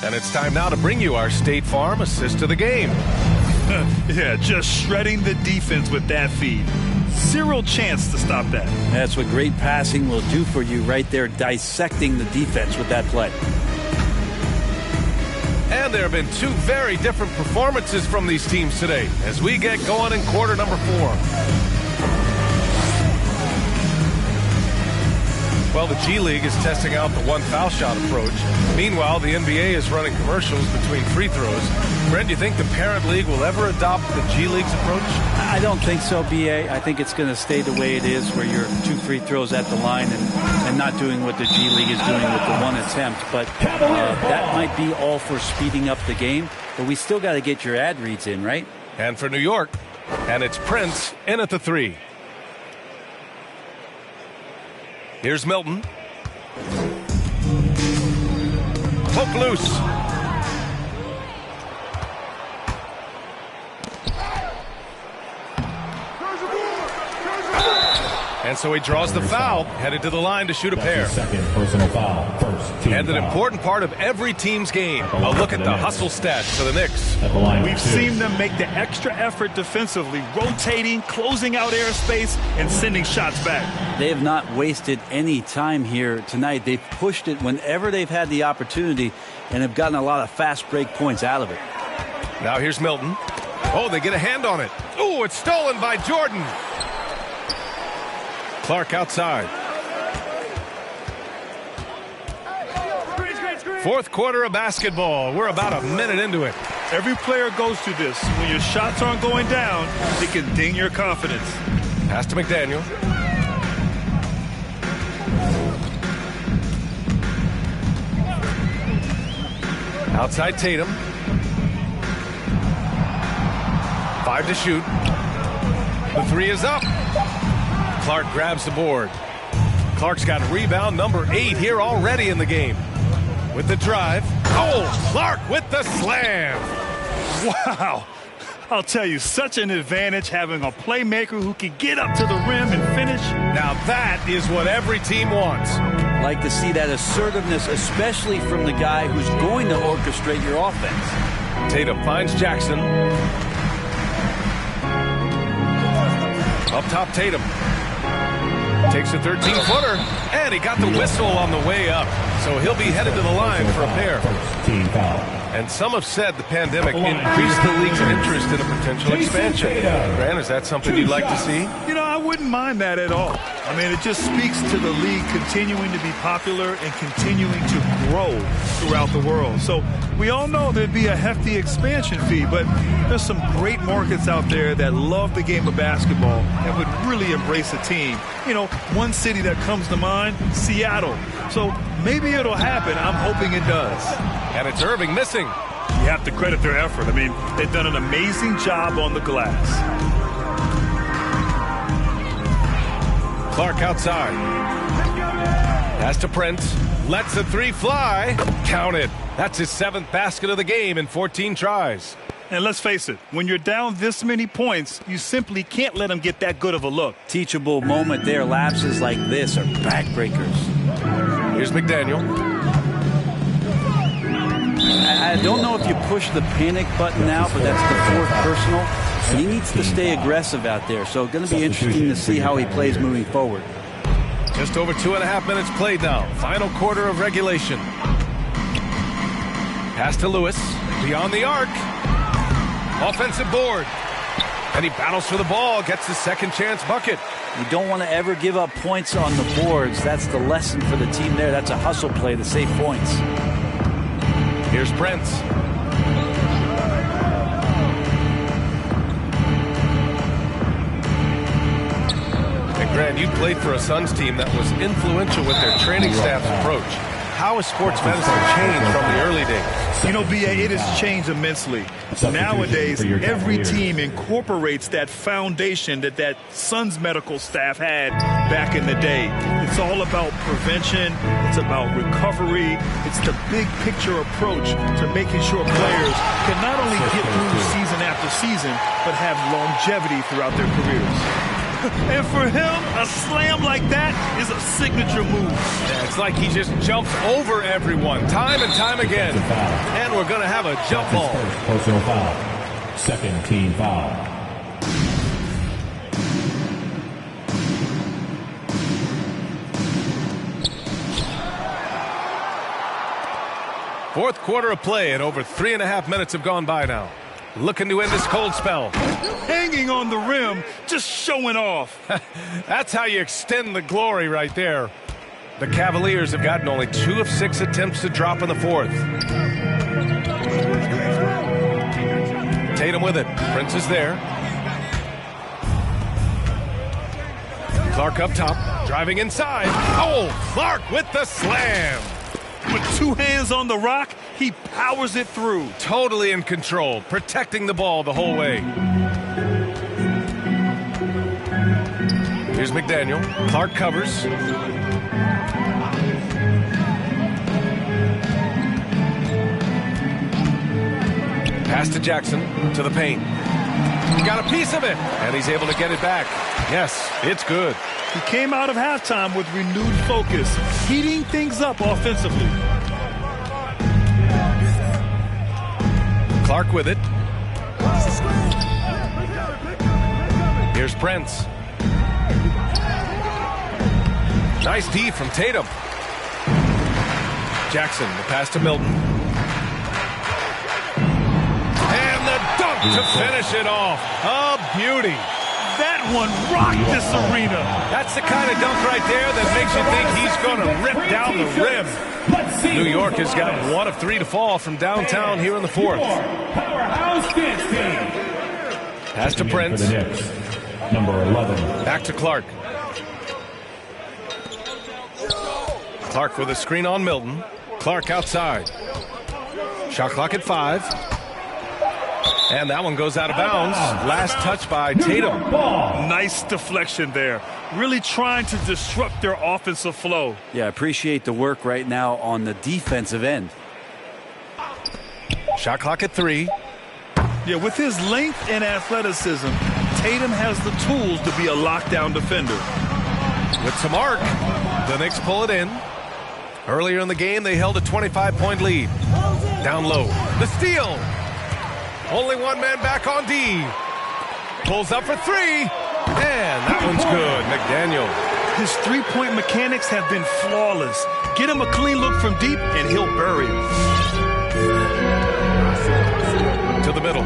And it's time now to bring you our State Farm assist of the game. Yeah, just shredding the defense with that feed. Zero chance to stop that. That's what great passing will do for you right there, dissecting the defense with that play. And there have been 2 very different performances from these teams today as we get going in quarter number 4. Well, the G League is testing out the 1 foul shot approach. Meanwhile, the NBA is running commercials between free throws. Brent, do you think the parent league will ever adopt the G League's approach? I don't think so, B.A. I think it's going to stay the way it is, where you're 2 free throws at the line and not doing what the G League is doing with the 1 attempt. But that might be all for speeding up the game. But we still got to get your ad reads in, right? And for New York, and it's Prince in at the 3. Here's Milton. Poke loose. And so he draws the foul, headed to the line to shoot a pair. Second personal foul, first team And an foul. important part of every team's game. A look at the hustle stats for the Knicks. At the line, We've seen them make the extra effort defensively, rotating, closing out airspace, and sending shots back. They have not wasted any time here tonight. They've pushed it whenever they've had the opportunity and have gotten a lot of fast break points out of it. Now here's Milton. Oh, they get a hand on it. Oh, it's stolen by Jordan. Clark outside. Fourth quarter of basketball. We're about a minute into it. Every player goes through this. When your shots aren't going down, it can ding your confidence. Pass to McDaniel. Outside Tatum. 5 to shoot. The 3 is up. Clark grabs the board. Clark's got rebound number 8 here already in the game. With the drive. Oh, Clark with the slam. Wow. I'll tell you, such an advantage having a playmaker who can get up to the rim and finish. Now that is what every team wants. Like to see that assertiveness, especially from the guy who's going to orchestrate your offense. Tatum finds Jackson. Up top, Tatum. Takes a 13-footer, and he got the whistle on the way up. So he'll be headed to the line for a pair. First team foul. And some have said the pandemic increased the league's interest in a potential expansion. Grant, is that something you'd like to see? You know, I wouldn't mind that at all. I mean, it just speaks to the league continuing to be popular and continuing to grow throughout the world. So we all know there'd be a hefty expansion fee, but there's some great markets out there that love the game of basketball and would really embrace a team. You know, one city that comes to mind, Seattle. So maybe it'll happen. I'm hoping it does. And it's Irving missing. You have to credit their effort. I mean, they've done an amazing job on the glass. Clark outside. Pass to Prince. Lets the 3 fly. Count it. That's his 7th basket of the game in 14 tries. And let's face it, when you're down this many points, you simply can't let them get that good of a look. Teachable moment there. Lapses like this are backbreakers. Here's McDaniel. I don't know if you push the panic button now, but that's the fourth personal. And he needs to stay aggressive out there. So going to be interesting to see how he plays moving forward. Just over 2.5 minutes played now. Final quarter of regulation. Pass to Lewis. Beyond the arc. Offensive board. And he battles for the ball. Gets his second chance bucket. You don't want to ever give up points on the boards. That's the lesson for the team there. That's a hustle play to save points. Here's Prince. And Grant, you played for a Suns team that was influential with their training staff's approach. How has sports medicine changed from the early days? You know, B.A., it has changed immensely. Nowadays, every team incorporates that foundation that Suns medical staff had back in the day. It's all about prevention. It's about recovery. It's the big picture approach to making sure players can not only get through season after season, but have longevity throughout their careers. And for him, a slam like that is a signature move. Yeah, it's like he just jumps over everyone time and time again. And we're going to have a jump ball. Personal foul. Second team foul. Fourth quarter of play, and over 3.5 minutes have gone by now. Looking to end this cold spell. Hanging on the rim, just showing off. That's how you extend the glory right there. The Cavaliers have gotten only 2 of 6 attempts to drop in the fourth. Tatum with it. Prince is there. Clark up top, driving inside. Oh, Clark with the slam. With 2 hands on the rock, he powers it through. Totally in control, protecting the ball the whole way. Here's McDaniel. Clark covers. Pass to Jackson, to the paint. He got a piece of it, and he's able to get it back. Yes, it's good. He came out of halftime with renewed focus, heating things up offensively. Clark with it. Here's Prince. Nice D from Tatum. Jackson, the pass to Milton. And the dunk to finish it off. A beauty. That one rocked this arena. That's the kind of dunk right there that makes you think he's going to rip down the rim. New York has got 1 of 3 to fall from downtown here in the fourth. Pass to Prince. Number 11. Back to Clark. Clark with a screen on Milton. Clark outside. Shot clock at 5. And that one goes out of bounds. Last touch by Tatum. Nice deflection there. Really trying to disrupt their offensive flow. Yeah, I appreciate the work right now on the defensive end. Shot clock at 3. Yeah, with his length and athleticism, Tatum has the tools to be a lockdown defender. With some arc, the Knicks pull it in. Earlier in the game, they held a 25-point lead. Down low. The steal. Only one man back on D. Pulls up for 3. And that one's good. McDaniel. His three-point mechanics have been flawless. Get him a clean look from deep, and he'll bury it. To the middle.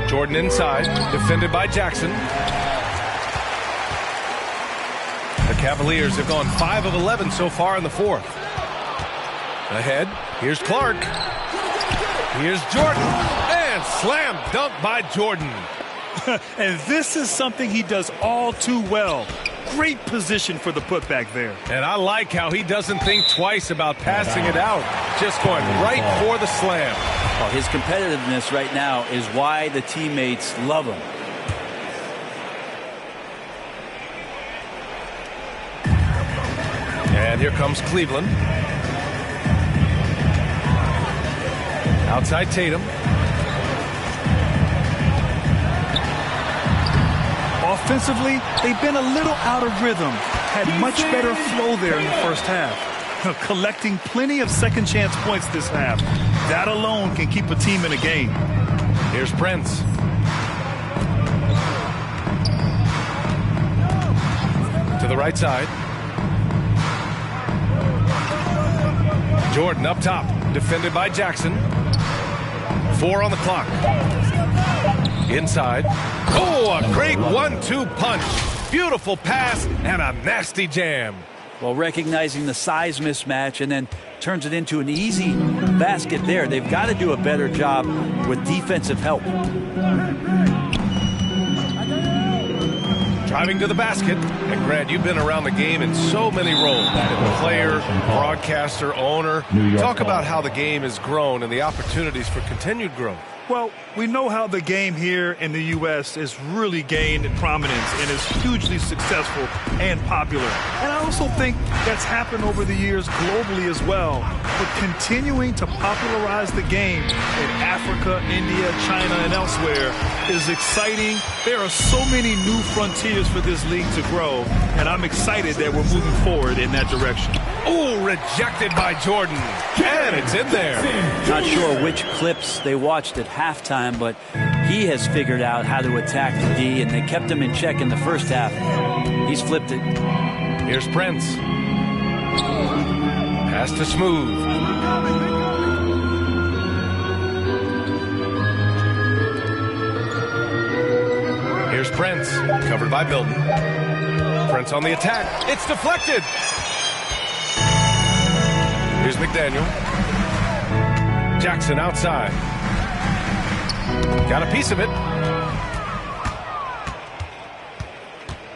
Jordan inside. Defended by Jackson. The Cavaliers have gone 5 of 11 so far in the fourth. Ahead. Here's Clark. Here's Jordan. And slam dunk by Jordan. And this is something he does all too well. Great position for the putback there. And I like how he doesn't think twice about passing it out. Just going right for the slam. Well, his competitiveness right now is why the teammates love him. And here comes Cleveland. Outside Tatum. Offensively, they've been a little out of rhythm. Had much better flow there in the first half. Collecting plenty of second chance points this half. That alone can keep a team in a game. Here's Prince. To the right side. Jordan up top, defended by Jackson. 4 on the clock. Inside. Oh, a great 1-2 punch. Beautiful pass and a nasty jam. Well, recognizing the size mismatch and then turns it into an easy basket there. They've got to do a better job with defensive help. Driving to the basket. And Grant, you've been around the game in so many roles. Player, broadcaster, owner. Talk about how the game has grown and the opportunities for continued growth. Well, we know how the game here in the U.S. has really gained in prominence and is hugely successful and popular. And I also think that's happened over the years globally as well. But continuing to popularize the game in Africa, India, China, and elsewhere is exciting. There are so many new frontiers for this league to grow, and I'm excited that we're moving forward in that direction. Oh, rejected by Jordan. And it's in there. Not sure which clips they watched at halftime, but he has figured out how to attack the D, and they kept him in check in the first half. He's flipped it. Here's Prince. Pass to Smooth. Here's Prince, covered by Milton. Prince on the attack. It's deflected. Here's McDaniel. Jackson outside. Got a piece of it.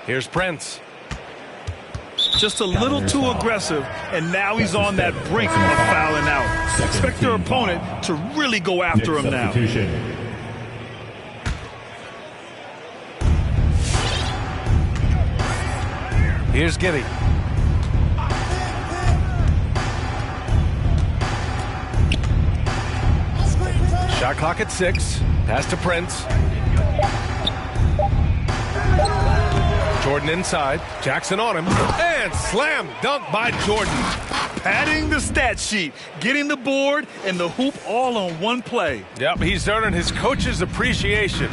Here's Prince. Just a little too aggressive, and now he's on that brink of fouling out. Expect your opponent to really go after him now. Here's Giddy. Shot clock at 6. Pass to Prince. Jordan inside. Jackson on him. And slam dunk by Jordan. Padding the stat sheet, getting the board and the hoop all on one play. Yep, he's earning his coach's appreciation.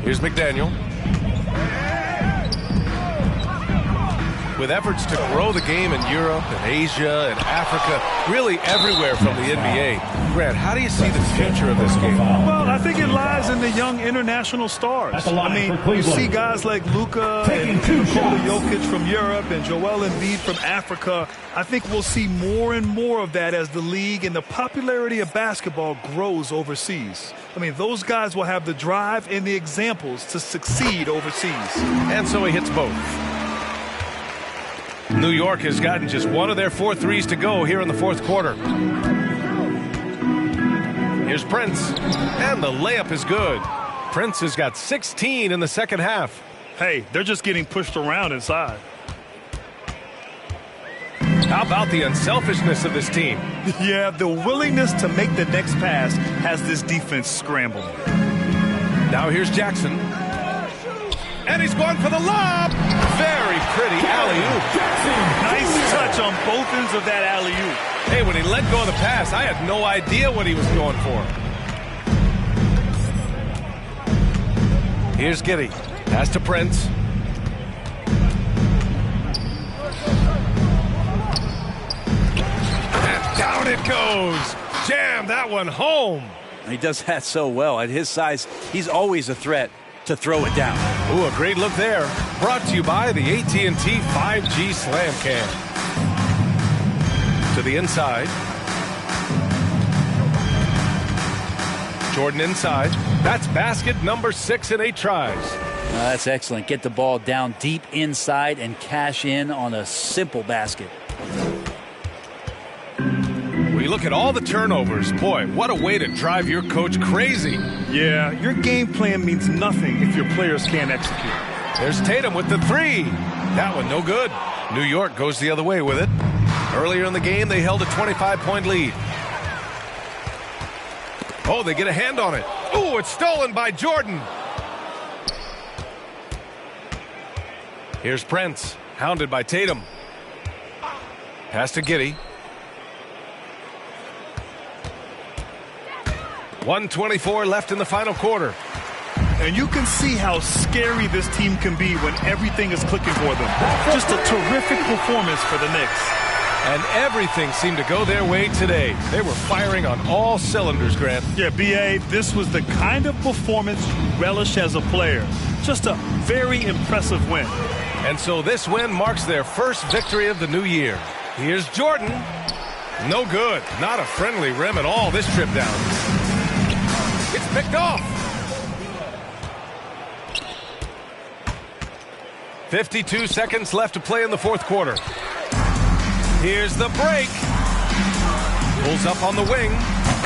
Here's McDaniel. With efforts to grow the game in Europe and Asia and Africa, really everywhere from the NBA. Grant, how do you see the future of this game? Well, I think it lies in the young international stars. I mean, you see guys like Luka and Nikola Jokic from Europe and Joel Embiid from Africa. I think we'll see more and more of that as the league and the popularity of basketball grows overseas. I mean, those guys will have the drive and the examples to succeed overseas. And so he hits both. New York has gotten just one of their 4 threes to go here in the fourth quarter. Here's Prince, and the layup is good. Prince has got 16 in the second half. Hey, they're just getting pushed around inside. How about the unselfishness of this team? Yeah, the willingness to make the next pass has this defense scrambling. Now here's Jackson. And he's going for the lob. Very pretty alley-oop. Nice touch on both ends of that alley-oop. Hey, when he let go of the pass, I had no idea what he was going for. Here's Giddy. Pass to Prince. And down it goes. Jam that one home. He does that so well. At his size, he's always a threat to throw it down. Ooh, a great look there. Brought to you by the AT&T 5G Slam Cam. To the inside. Jordan inside. That's basket number 6 in 8 tries. That's excellent. Get the ball down deep inside and cash in on a simple basket. We look at all the turnovers. Boy, what a way to drive your coach crazy. Yeah, your game plan means nothing if your players can't execute. There's Tatum with the 3. That one no good. New York goes the other way with it. Earlier in the game, they held a 25-point lead. Oh, they get a hand on it. Oh, it's stolen by Jordan. Here's Prince, hounded by Tatum. Pass to Giddey. 1:24 left in the final quarter. And you can see how scary this team can be when everything is clicking for them. Just a terrific performance for the Knicks. And everything seemed to go their way today. They were firing on all cylinders, Grant. Yeah, B.A., this was the kind of performance you relish as a player. Just a very impressive win. And so this win marks their first victory of the new year. Here's Jordan. No good. Not a friendly rim at all this trip down. It's picked off. 52 seconds left to play in the fourth quarter. Here's the break. Pulls up on the wing.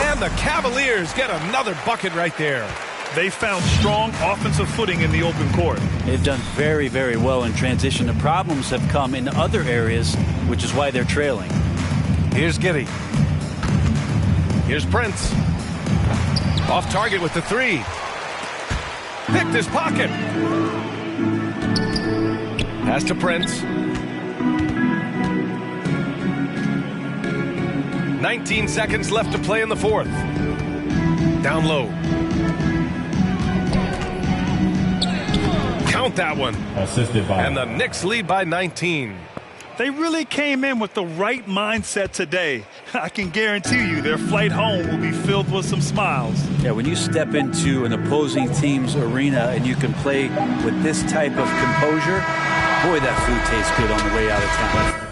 And the Cavaliers get another bucket right there. They found strong offensive footing in the open court. They've done very, very well in transition. The problems have come in other areas, which is why they're trailing. Here's Giddey. Here's Prince. Off target with the three. Picked his pocket. Pass to Prince. 19 seconds left to play in the fourth. Down low. Count that one. Assisted by. And the Knicks lead by 19. They really came in with the right mindset today. I can guarantee you their flight home will be filled with some smiles. Yeah, when you step into an opposing team's arena and you can play with this type of composure, boy, that food tastes good on the way out of town.